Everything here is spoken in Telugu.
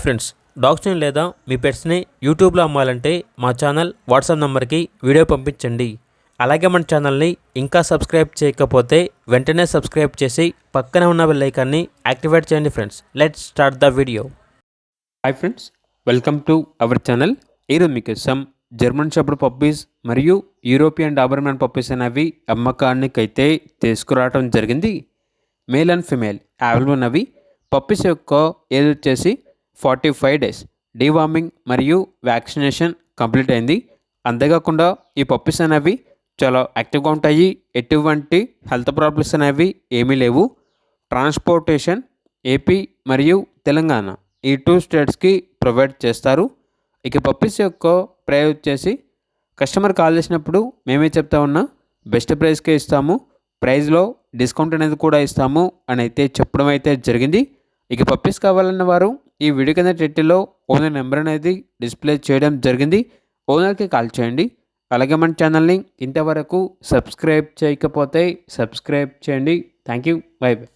ఫ్రెండ్స్, డాగ్స్ని లేదా మీ పెట్స్ని యూట్యూబ్లో అమ్మాలంటే మా ఛానల్ వాట్సాప్ నెంబర్కి వీడియో పంపించండి. అలాగే మన ఛానల్ని ఇంకా సబ్స్క్రైబ్ చేయకపోతే వెంటనే సబ్స్క్రైబ్ చేసి పక్కనే ఉన్న బెల్ ఐకాన్ని యాక్టివేట్ చేయండి. Friends, let's start the video. Hi friends, welcome to our channel. ఈరోజు మీకోసం జర్మన్ షెపర్డ్ పప్పీస్ మరియు యూరోపియన్ డాబర్మ్యాన్ పప్పీస్ అనేవి అమ్మకానికైతే తీసుకురావడం జరిగింది. మేల్ అండ్ ఫిమేల్ అవైలబుల్ ఉన్నవి. పప్పీస్ యొక్క ఏజ్ వచ్చేసి 45 డేస్. డీవార్మింగ్ మరియు వ్యాక్సినేషన్ కంప్లీట్ అయింది. అంతేకాకుండా ఈ పప్పీస్ అనేవి చాలా యాక్టివ్గా ఉంటాయి. ఎటువంటి హెల్త్ ప్రాబ్లమ్స్ అనేవి ఏమీ లేవు. ట్రాన్స్పోర్టేషన్ ఏపీ మరియు తెలంగాణ ఈ 2 స్టేట్స్కి ప్రొవైడ్ చేస్తారు. ఇక పప్పీస్ యొక్క ప్రైస్ వచ్చేసి కస్టమర్ కాల్ చేసినప్పుడు మేమే చెప్తా ఉన్నా బెస్ట్ ప్రైస్కే ఇస్తాము, ప్రైస్లో డిస్కౌంట్ అనేది కూడా ఇస్తాము అని అయితే చెప్పడం అయితే జరిగింది. ఇక పప్పీస్ కావాలన్న వారు ఈ వీడియో కింద టైటిల్లో ఓనర్ నెంబర్ అనేది డిస్ప్లే చేయడం జరిగింది. ఓనర్కి కాల్ చేయండి. అలాగే మన ఛానల్ని ఇంతవరకు సబ్స్క్రైబ్ చేయకపోతే సబ్స్క్రైబ్ చేయండి. Thank you. By by.